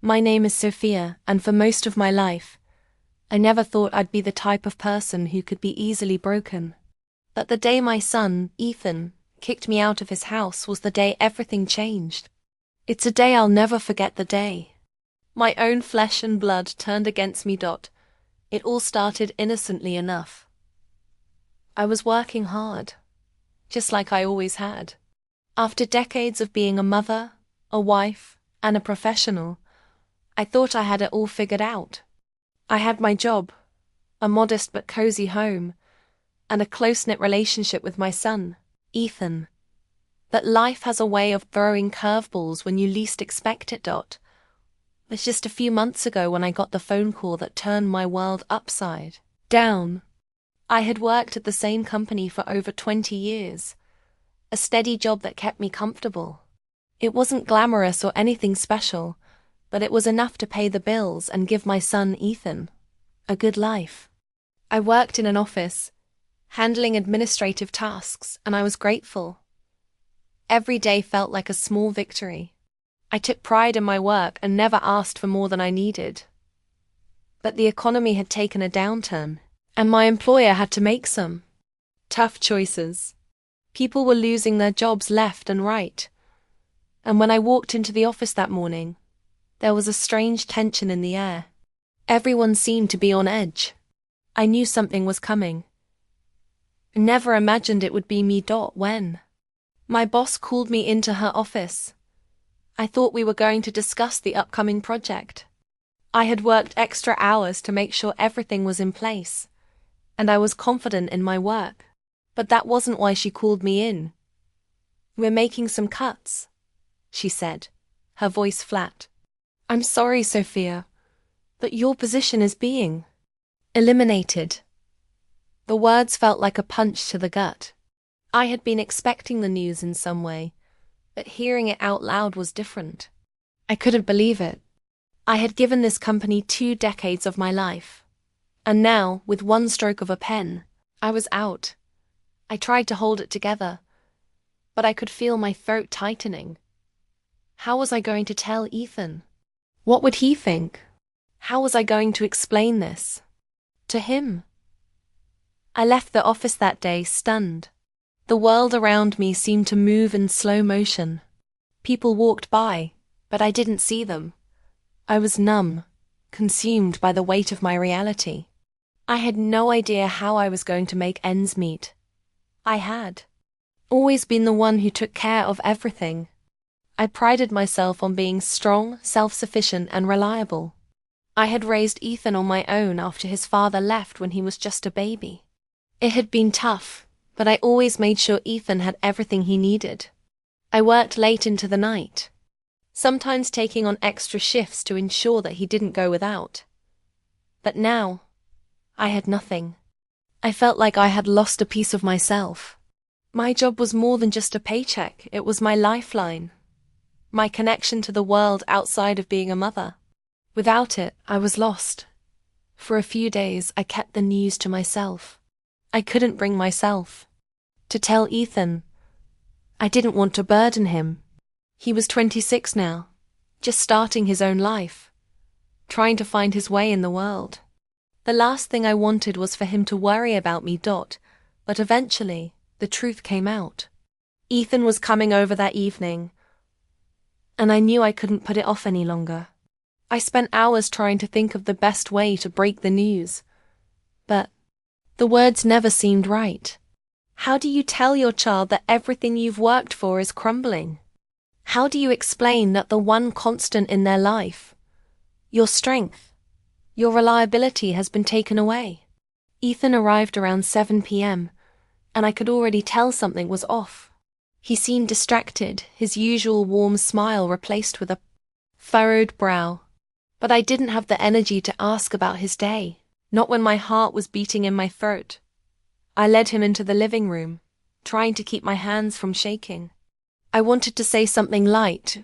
My name is Sophia, and for most of my life, I never thought I'd be the type of person who could be easily broken. But the day my son, Ethan, kicked me out of his house was the day everything changed. It's a day I'll never forget. The day my own flesh and blood turned against me. It all started innocently enough. I was working hard, just like I always had. After decades of being a mother, a wife, and a professional, I thought I had it all figured out. I had my job, a modest but cozy home, and a close-knit relationship with my son, Ethan. But life has a way of throwing curveballs when you least expect it. It was just a few months ago when I got the phone call that turned my world upside down. I had worked at the same company for over 20 years, a steady job that kept me comfortable. It wasn't glamorous or anything special, but it was enough to pay the bills and give my son Ethan a good life. I worked in an office, handling administrative tasks, and I was grateful. Every day felt like a small victory. I took pride in my work and never asked for more than I needed. But the economy had taken a downturn, and my employer had to make some tough choices. People were losing their jobs left and right. And when I walked into the office that morning, there was a strange tension in the air. Everyone seemed to be on edge. I knew something was coming. Never imagined it would be me. When my boss called me into her office, I thought we were going to discuss the upcoming project. I had worked extra hours to make sure everything was in place, and I was confident in my work. But that wasn't why she called me in. "We're making some cuts," she said, her voice flat. "I'm sorry, Sophia, but your position is being eliminated." The words felt like a punch to the gut. I had been expecting the news in some way, but hearing it out loud was different. I couldn't believe it. I had given this company 2 decades of my life, and now, with one stroke of a pen, I was out. I tried to hold it together, but I could feel my throat tightening. How was I going to tell Ethan? What would he think? How was I going to explain this to him? I left the office that day stunned. The world around me seemed to move in slow motion. People walked by, but I didn't see them. I was numb, consumed by the weight of my reality. I had no idea how I was going to make ends meet. I had always been the one who took care of everything. I prided myself on being strong, self-sufficient, and reliable. I had raised Ethan on my own after his father left when he was just a baby. It had been tough, but I always made sure Ethan had everything he needed. I worked late into the night, sometimes taking on extra shifts to ensure that he didn't go without. But now, I had nothing. I felt like I had lost a piece of myself. My job was more than just a paycheck. It was my lifeline, my connection to the world outside of being a mother. Without it, I was lost. For a few days, I kept the news to myself. I couldn't bring myself to tell Ethan. I didn't want to burden him. He was 26 now, just starting his own life, trying to find his way in the world. The last thing I wanted was for him to worry about me. But eventually, the truth came out. Ethan was coming over that evening, and I knew I couldn't put it off any longer. I spent hours trying to think of the best way to break the news, but the words never seemed right. How do you tell your child that everything you've worked for is crumbling? How do you explain that the one constant in their life, your strength, your reliability, has been taken away? Ethan arrived around 7 p.m., and I could already tell something was off. He seemed distracted, his usual warm smile replaced with a furrowed brow. But I didn't have the energy to ask about his day, not when my heart was beating in my throat. I led him into the living room, trying to keep my hands from shaking. I wanted to say something light,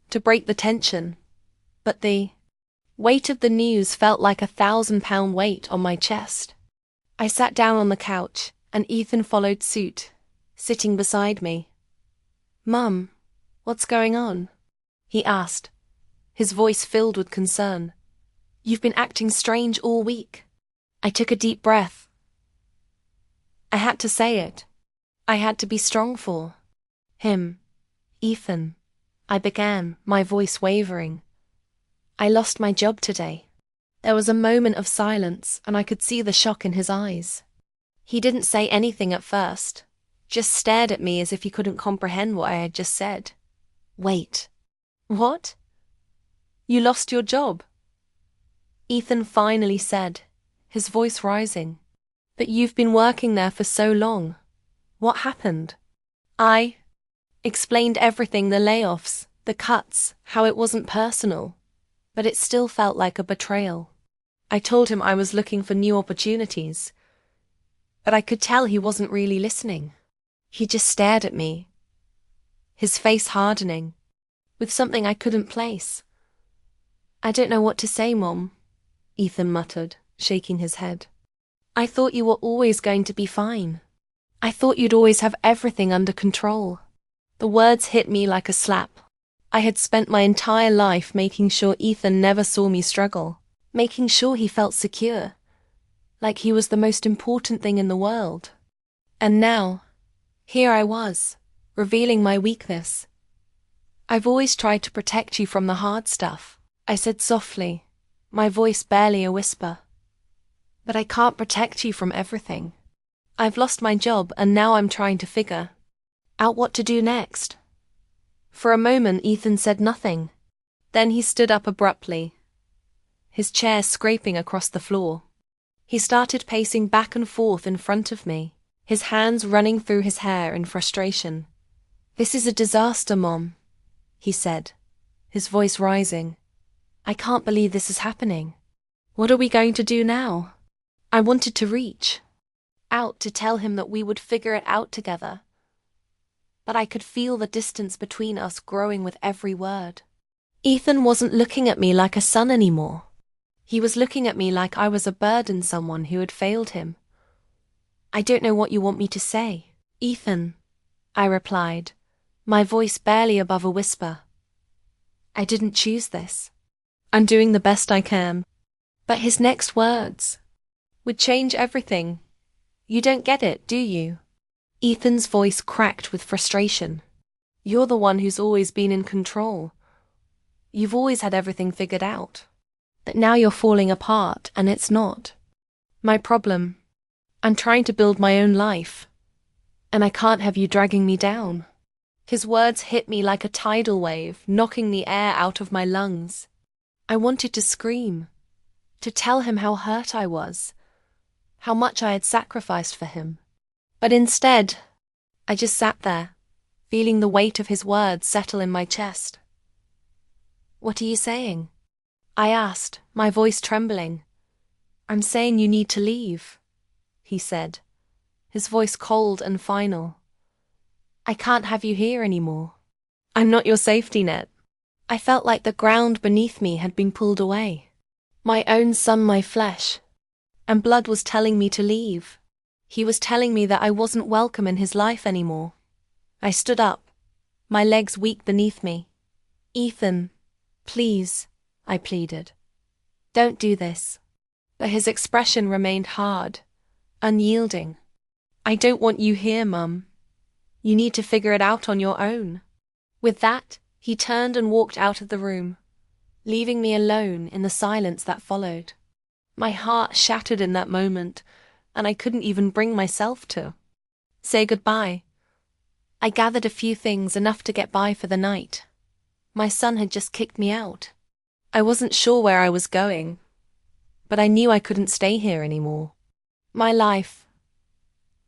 to break the tension, but the weight of the news felt like a 1,000-pound weight on my chest. I sat down on the couch, and Ethan followed suit, sitting beside me. "Mum, what's going on?" he asked, his voice filled with concern. "You've been acting strange all week." I took a deep breath. I had to say it. I had to be strong for him. "Ethan," I began, my voice wavering. "I lost my job today." There was a moment of silence, and I could see the shock in his eyes. He didn't say anything at first, just stared at me as if he couldn't comprehend what I had just said. "Wait. What? You lost your job?" Ethan finally said, his voice rising. "But you've been working there for so long. What happened?" I explained everything, the layoffs, the cuts, how it wasn't personal, but it still felt like a betrayal. I told him I was looking for new opportunities, but I could tell he wasn't really listening. He just stared at me, his face hardening, with something I couldn't place. "I don't know what to say, Mom," Ethan muttered, shaking his head. "I thought you were always going to be fine. I thought you'd always have everything under control." The words hit me like a slap. I had spent my entire life making sure Ethan never saw me struggle, making sure he felt secure, like he was the most important thing in the world. And now, here I was, revealing my weakness. "I've always tried to protect you from the hard stuff," I said softly, my voice barely a whisper. "But I can't protect you from everything. I've lost my job, and now I'm trying to figure out what to do next." For a moment, Ethan said nothing. Then he stood up abruptly, his chair scraping across the floor. He started pacing back and forth in front of me, his hands running through his hair in frustration. "This is a disaster, Mom," he said, his voice rising. "I can't believe this is happening. What are we going to do now?" I wanted to reach out to tell him that we would figure it out together, but I could feel the distance between us growing with every word. Ethan wasn't looking at me like a son anymore. He was looking at me like I was a burden, someone who had failed him. "I don't know what you want me to say, Ethan," I replied, my voice barely above a whisper. "I didn't choose this. I'm doing the best I can." But his next words would change everything. "You don't get it, do you?" Ethan's voice cracked with frustration. "You're the one who's always been in control. You've always had everything figured out. But now you're falling apart, and it's not my problem. I'm trying to build my own life, and I can't have you dragging me down." His words hit me like a tidal wave, knocking the air out of my lungs. I wanted to scream, to tell him how hurt I was, how much I had sacrificed for him. But instead, I just sat there, feeling the weight of his words settle in my chest. "What are you saying?" I asked, my voice trembling. "I'm saying you need to leave," he said, his voice cold and final. "I can't have you here anymore. I'm not your safety net." I felt like the ground beneath me had been pulled away. My own son, my flesh, and blood was telling me to leave. He was telling me that I wasn't welcome in his life anymore. I stood up, my legs weak beneath me. "Ethan, please," I pleaded. "Don't do this." But his expression remained hard, unyielding. "I don't want you here, Mum. You need to figure it out on your own." With that, he turned and walked out of the room, leaving me alone in the silence that followed. My heart shattered in that moment, and I couldn't even bring myself to say goodbye. I gathered a few things, enough to get by for the night. My son had just kicked me out. I wasn't sure where I was going, but I knew I couldn't stay here anymore. My life,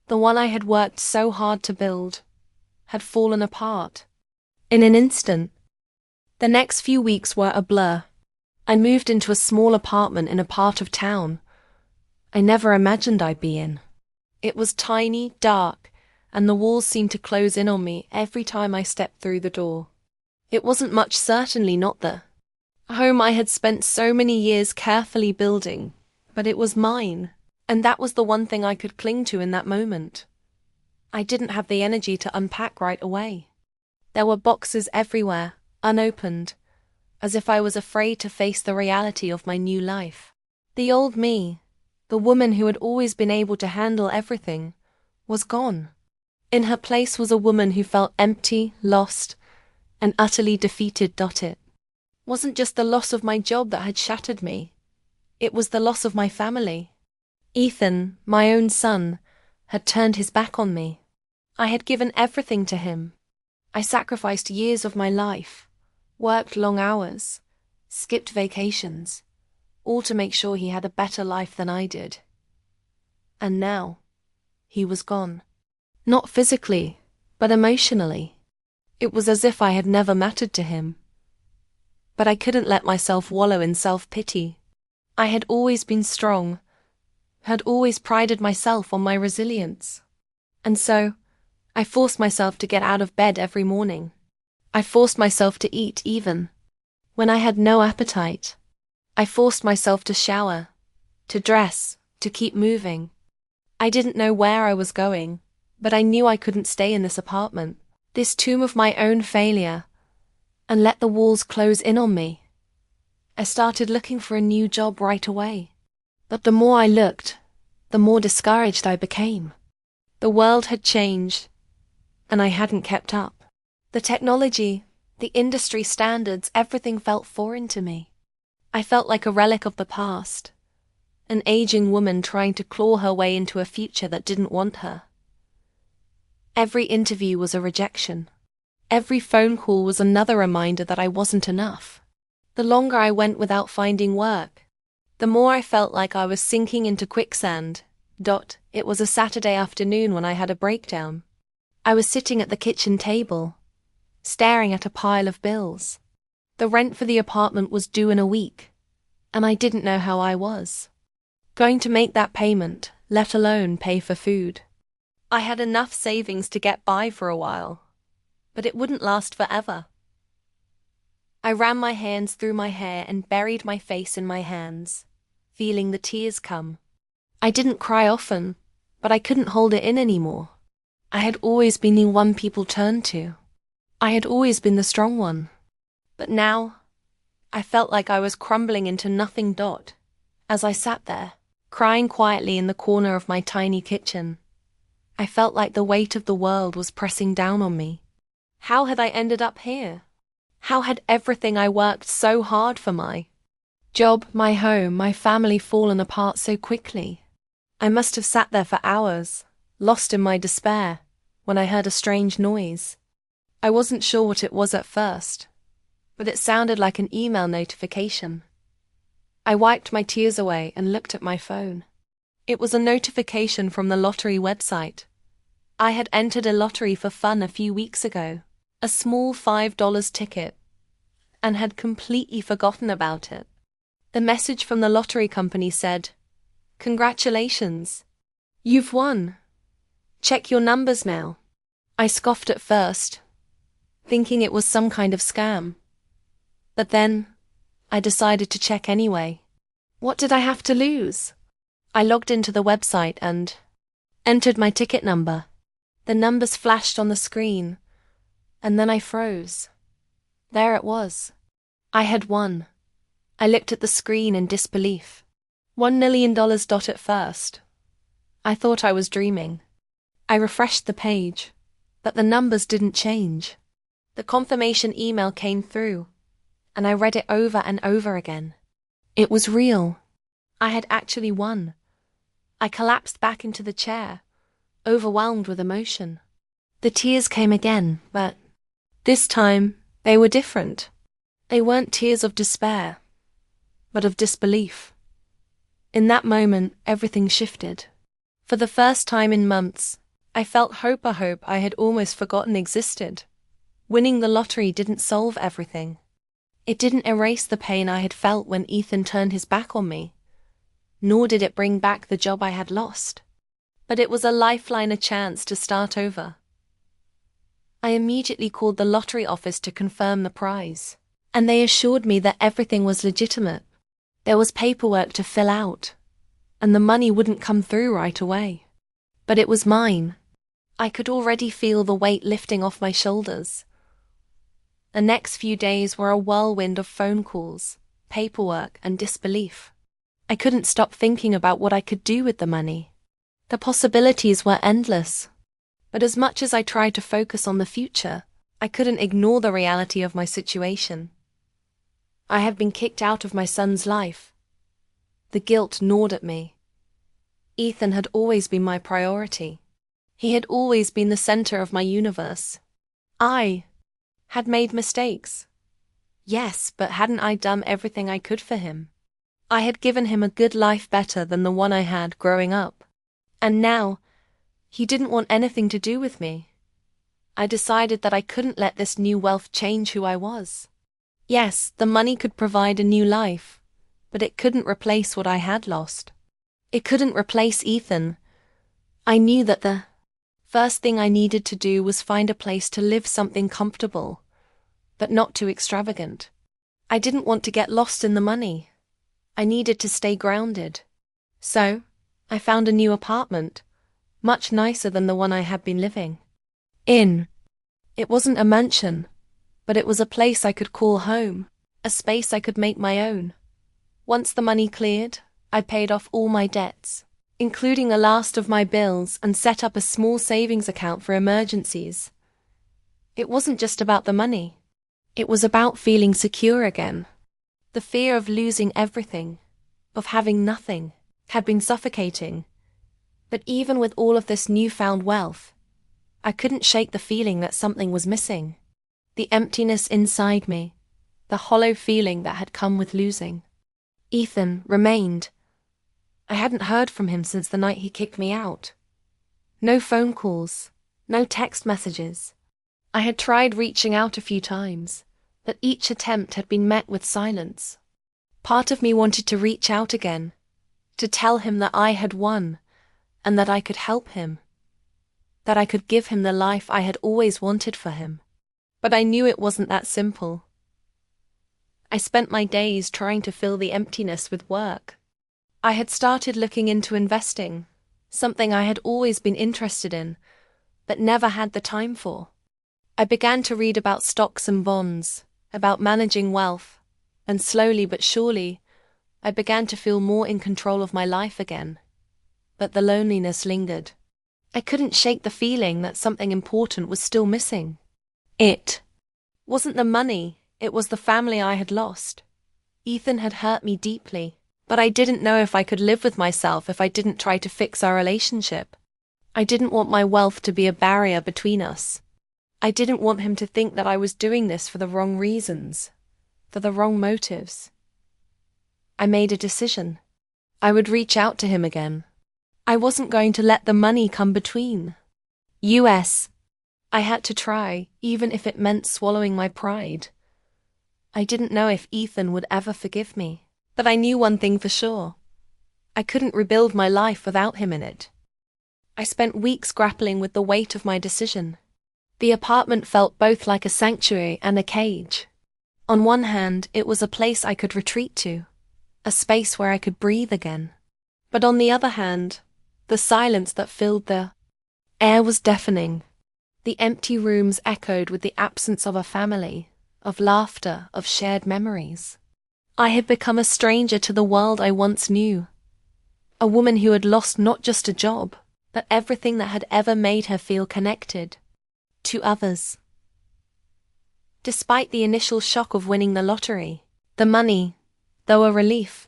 the one I had worked so hard to build, had fallen apart in an instant. The next few weeks were a blur. I moved into a small apartment in a part of town I never imagined I'd be in. It was tiny, dark, and the walls seemed to close in on me every time I stepped through the door. It wasn't much, certainly not the home I had spent so many years carefully building, but it was mine, and that was the one thing I could cling to in that moment. I didn't have the energy to unpack right away. There were boxes everywhere, unopened, as if I was afraid to face the reality of my new life. The old me, the woman who had always been able to handle everything, was gone. In her place was a woman who felt empty, lost, and utterly defeated. It wasn't just the loss of my job that had shattered me. It was the loss of my family. Ethan, my own son, had turned his back on me. I had given everything to him. I sacrificed years of my life, worked long hours, skipped vacations, all to make sure he had a better life than I did. And now, he was gone. Not physically, but emotionally. It was as if I had never mattered to him. But I couldn't let myself wallow in self-pity. I had always been strong, had always prided myself on my resilience. And so, I forced myself to get out of bed every morning. I forced myself to eat even when I had no appetite. I forced myself to shower, to dress, to keep moving. I didn't know where I was going, but I knew I couldn't stay in this apartment, this tomb of my own failure, and let the walls close in on me. I started looking for a new job right away. But the more I looked, the more discouraged I became. The world had changed, and I hadn't kept up. The technology, the industry standards, everything felt foreign to me. I felt like a relic of the past, an aging woman trying to claw her way into a future that didn't want her. Every interview was a rejection. Every phone call was another reminder that I wasn't enough. The longer I went without finding work, the more I felt like I was sinking into quicksand. It was a Saturday afternoon when I had a breakdown. I was sitting at the kitchen table, staring at a pile of bills. The rent for the apartment was due in a week, and I didn't know how I was going to make that payment, let alone pay for food. I had enough savings to get by for a while, but it wouldn't last forever. I ran my hands through my hair and buried my face in my hands, feeling the tears come. I didn't cry often, but I couldn't hold it in anymore. I had always been the one people turned to. I had always been the strong one. But now, I felt like I was crumbling into nothing. As I sat there, crying quietly in the corner of my tiny kitchen, I felt like the weight of the world was pressing down on me. How had I ended up here? How had everything I worked so hard for, my job, my home, my family, fallen apart so quickly? I must have sat there for hours, lost in my despair, when I heard a strange noise. I wasn't sure what it was at first, but it sounded like an email notification. I wiped my tears away and looked at my phone. It was a notification from the lottery website. I had entered a lottery for fun a few weeks ago, a small $5 ticket, and had completely forgotten about it. The message from the lottery company said, "Congratulations, you've won. Check your numbers now." I scoffed at first, thinking it was some kind of scam. But then, I decided to check anyway. What did I have to lose? I logged into the website and entered my ticket number. The numbers flashed on the screen, and then I froze. There it was. I had won. I looked at the screen in disbelief. $1 million. At first, I thought I was dreaming. I refreshed the page, but the numbers didn't change. The confirmation email came through, and I read it over and over again. It was real. I had actually won. I collapsed back into the chair, overwhelmed with emotion. The tears came again, but this time they were different. They weren't tears of despair, but of disbelief. In that moment, everything shifted. For the first time in months, I felt hope, a hope I had almost forgotten existed. Winning the lottery didn't solve everything. It didn't erase the pain I had felt when Ethan turned his back on me, nor did it bring back the job I had lost. But it was a lifeline, a chance to start over. I immediately called the lottery office to confirm the prize, and they assured me that everything was legitimate. There was paperwork to fill out, and the money wouldn't come through right away. But it was mine. I could already feel the weight lifting off my shoulders. The next few days were a whirlwind of phone calls, paperwork, and disbelief. I couldn't stop thinking about what I could do with the money. The possibilities were endless. But as much as I tried to focus on the future, I couldn't ignore the reality of my situation. I had been kicked out of my son's life. The guilt gnawed at me. Ethan had always been my priority. He had always been the center of my universe. I had made mistakes. Yes, but hadn't I done everything I could for him? I had given him a good life better than the one I had growing up. And now, he didn't want anything to do with me. I decided that I couldn't let this new wealth change who I was. Yes, the money could provide a new life, but it couldn't replace what I had lost. It couldn't replace Ethan. I knew that the first thing I needed to do was find a place to live something comfortable, but not too extravagant. I didn't want to get lost in the money. I needed to stay grounded. So, I found a new apartment, much nicer than the one I had been living in. It wasn't a mansion, but it was a place I could call home, a space I could make my own. Once the money cleared, I paid off all my debts, including the last of my bills, and set up a small savings account for emergencies. It wasn't just about the money. It was about feeling secure again. The fear of losing everything, of having nothing, had been suffocating. But even with all of this newfound wealth, I couldn't shake the feeling that something was missing. The emptiness inside me, the hollow feeling that had come with losing. Ethan remained. I hadn't heard from him since the night he kicked me out. No phone calls, no text messages. I had tried reaching out a few times, but each attempt had been met with silence. Part of me wanted to reach out again, to tell him that I had won, and that I could help him, that I could give him the life I had always wanted for him. But I knew it wasn't that simple. I spent my days trying to fill the emptiness with work. I had started looking into investing, something I had always been interested in, but never had the time for. I began to read about stocks and bonds, about managing wealth, and slowly but surely, I began to feel more in control of my life again. But the loneliness lingered. I couldn't shake the feeling that something important was still missing. It wasn't the money, it was the family I had lost. Ethan had hurt me deeply, but I didn't know if I could live with myself if I didn't try to fix our relationship. I didn't want my wealth to be a barrier between us. I didn't want him to think that I was doing this for the wrong reasons, for the wrong motives. I made a decision. I would reach out to him again. I wasn't going to let the money come between. I had to try, even if it meant swallowing my pride. I didn't know if Ethan would ever forgive me, but I knew one thing for sure. I couldn't rebuild my life without him in it. I spent weeks grappling with the weight of my decision. The apartment felt both like a sanctuary and a cage. On one hand, it was a place I could retreat to, a space where I could breathe again. But on the other hand, the silence that filled the air was deafening. The empty rooms echoed with the absence of a family, of laughter, of shared memories. I had become a stranger to the world I once knew. A woman who had lost not just a job, but everything that had ever made her feel connected to others. Despite the initial shock of winning the lottery, the money, though a relief,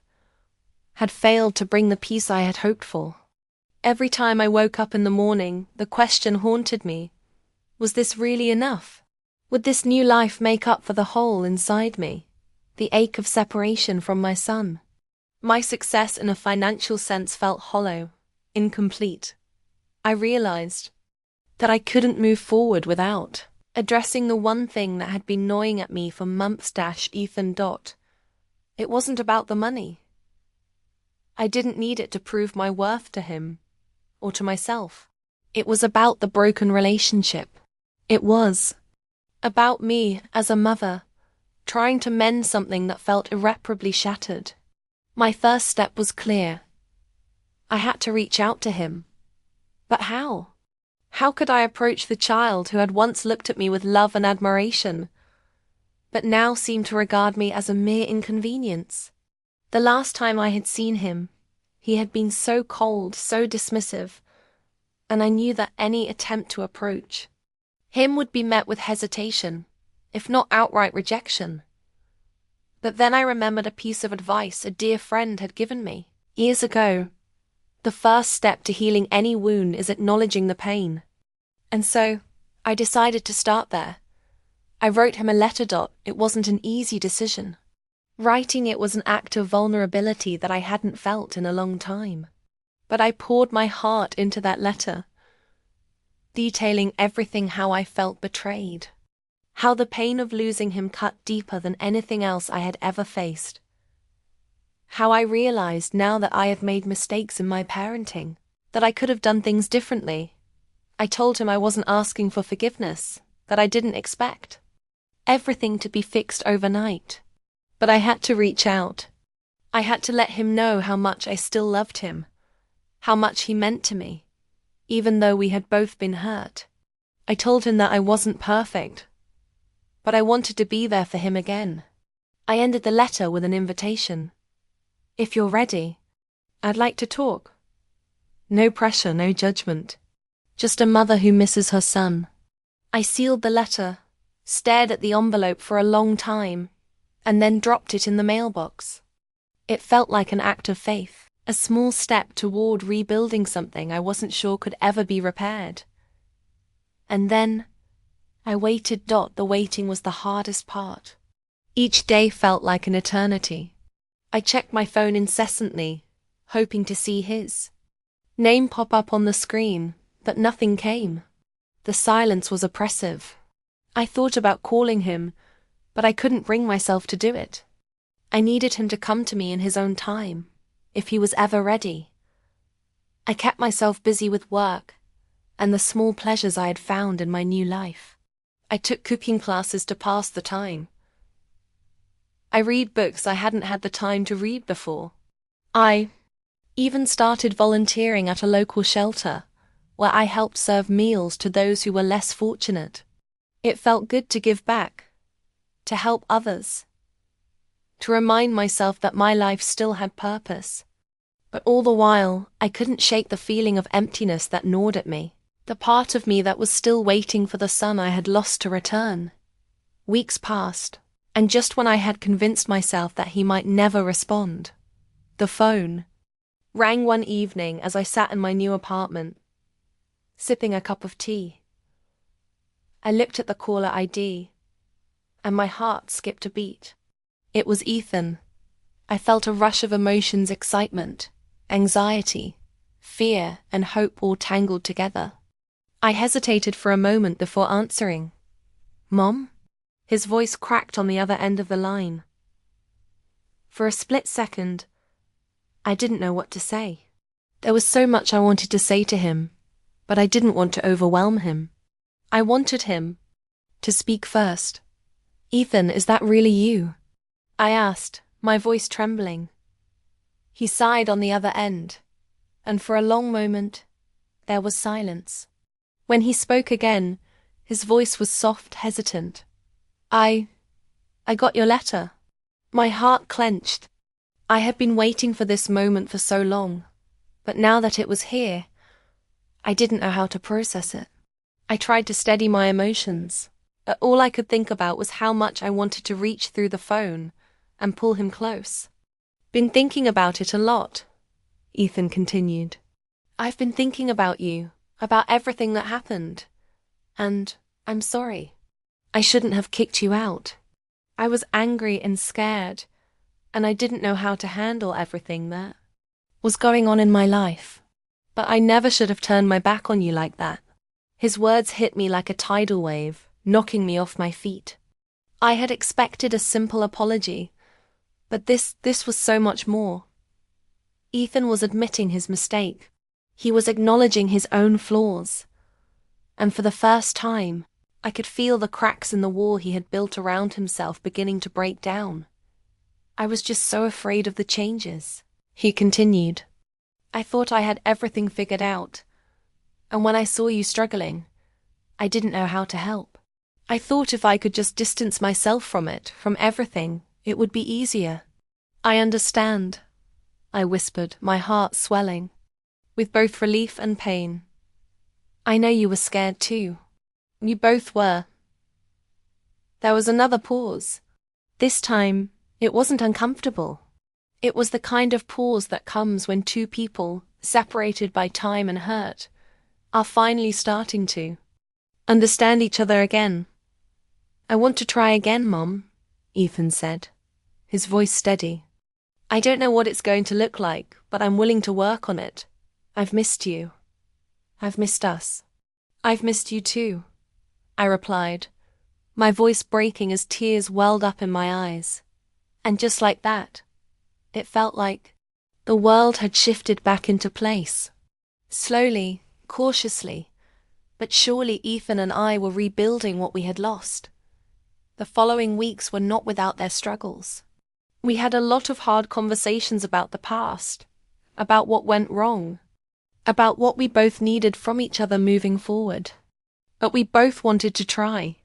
had failed to bring the peace I had hoped for. Every time I woke up in the morning, the question haunted me. Was this really enough? Would this new life make up for the hole inside me, the ache of separation from my son? My success in a financial sense felt hollow, incomplete. I realized that I couldn't move forward without addressing the one thing that had been gnawing at me for months. Ethan. It wasn't about the money. I didn't need it to prove my worth to him or to myself. It was about the broken relationship. It was about me as a mother, trying to mend something that felt irreparably shattered. My first step was clear. I had to reach out to him. But how? How could I approach the child who had once looked at me with love and admiration? but now seemed to regard me as a mere inconvenience. The last time I had seen him, he had been so cold, so dismissive, and I knew that any attempt to approach him would be met with hesitation, if not outright rejection. But then I remembered a piece of advice a dear friend had given me years ago. The first step to healing any wound is acknowledging the pain. And so, I decided to start there. I wrote him a letter. It wasn't an easy decision. Writing it was an act of vulnerability that I hadn't felt in a long time. But I poured my heart into that letter, detailing everything: how I felt betrayed, how the pain of losing him cut deeper than anything else I had ever faced, how I realized now that I had made mistakes in my parenting, that I could have done things differently. I told him I wasn't asking for forgiveness, that I didn't expect everything to be fixed overnight. But I had to reach out. I had to let him know how much I still loved him, how much he meant to me, even though we had both been hurt. I told him that I wasn't perfect, but I wanted to be there for him again. I ended the letter with an invitation. If you're ready, I'd like to talk. No pressure, no judgment. Just a mother who misses her son. I sealed the letter, stared at the envelope for a long time, and then dropped it in the mailbox. It felt like an act of faith, a small step toward rebuilding something I wasn't sure could ever be repaired. And then, I waited. The waiting was the hardest part. Each day felt like an eternity. I checked my phone incessantly, hoping to see his name pop up on the screen, but nothing came. The silence was oppressive. I thought about calling him, but I couldn't bring myself to do it. I needed him to come to me in his own time, if he was ever ready. I kept myself busy with work and the small pleasures I had found in my new life. I took cooking classes to pass the time. I read books I hadn't had the time to read before. I even started volunteering at a local shelter, where I helped serve meals to those who were less fortunate. It felt good to give back, to help others, to remind myself that my life still had purpose. But all the while, I couldn't shake the feeling of emptiness that gnawed at me, the part of me that was still waiting for the son I had lost to return. Weeks passed, and just when I had convinced myself that he might never respond, the phone rang one evening as I sat in my new apartment, sipping a cup of tea. I looked at the caller ID, and my heart skipped a beat. It was Ethan. I felt a rush of emotions: excitement, anxiety, fear, and hope all tangled together. I hesitated for a moment before answering. "Mom?" His voice cracked on the other end of the line. For a split second, I didn't know what to say. There was so much I wanted to say to him, but I didn't want to overwhelm him. I wanted him to speak first. "Ethan, is that really you?" I asked, my voice trembling. He sighed on the other end, and for a long moment, there was silence. When he spoke again, his voice was soft, hesitant. I got your letter." My heart clenched. I had been waiting for this moment for so long, but now that it was here, I didn't know how to process it. I tried to steady my emotions. All I could think about was how much I wanted to reach through the phone and pull him close. "Been thinking about it a lot," Ethan continued. "I've been thinking about you, about everything that happened, and I'm sorry. I shouldn't have kicked you out. I was angry and scared, and I didn't know how to handle everything that was going on in my life. But I never should have turned my back on you like that." His words hit me like a tidal wave, knocking me off my feet. I had expected a simple apology, but this was so much more. Ethan was admitting his mistake. He was acknowledging his own flaws. And for the first time, I could feel the cracks in the wall he had built around himself beginning to break down. "I was just so afraid of the changes," he continued. "I thought I had everything figured out, and when I saw you struggling, I didn't know how to help. I thought if I could just distance myself from it, from everything, it would be easier. I understand, I whispered, my heart swelling, with both relief and pain. I know you were scared too. You both were. There was another pause. This time, it wasn't uncomfortable. It was the kind of pause that comes when two people, separated by time and hurt, are finally starting to understand each other again. I want to try again, Mom, Ethan said, his voice steady. I don't know what it's going to look like, but I'm willing to work on it. I've missed you. I've missed us. I've missed you too, I replied, my voice breaking as tears welled up in my eyes. And just like that, it felt like the world had shifted back into place. Slowly, cautiously, but surely Ethan and I were rebuilding what we had lost. The following weeks were not without their struggles. We had a lot of hard conversations about the past, about what went wrong, about what we both needed from each other moving forward. But we both wanted to try.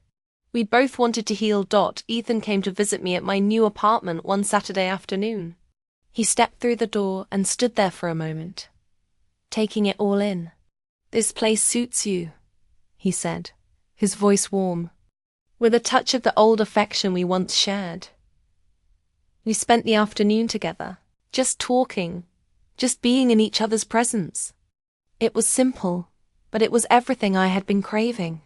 We both wanted to heal. Ethan came to visit me at my new apartment one Saturday afternoon. He stepped through the door and stood there for a moment, taking it all in. This place suits you, he said, his voice warm, with a touch of the old affection we once shared. We spent the afternoon together, just talking, just being in each other's presence. It was simple, but it was everything I had been craving.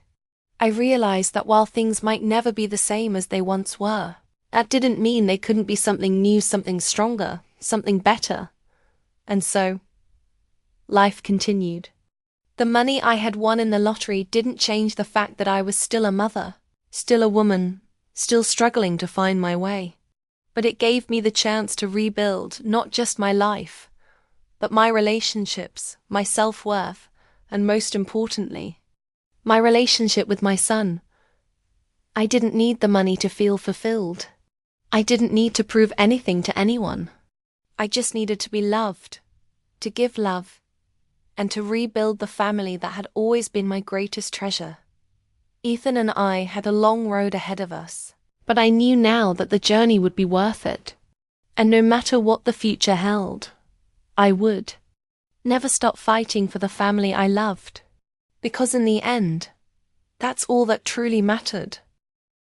I realized that while things might never be the same as they once were, that didn't mean they couldn't be something new, something stronger, something better. And so, life continued. The money I had won in the lottery didn't change the fact that I was still a mother, still a woman, still struggling to find my way. But it gave me the chance to rebuild not just my life, but my relationships, my self-worth, and most importantly, my relationship with my son. I didn't need the money to feel fulfilled. I didn't need to prove anything to anyone. I just needed to be loved, to give love, and to rebuild the family that had always been my greatest treasure. Ethan and I had a long road ahead of us, but I knew now that the journey would be worth it. And no matter what the future held, I would never stop fighting for the family I loved. Because in the end, that's all that truly mattered.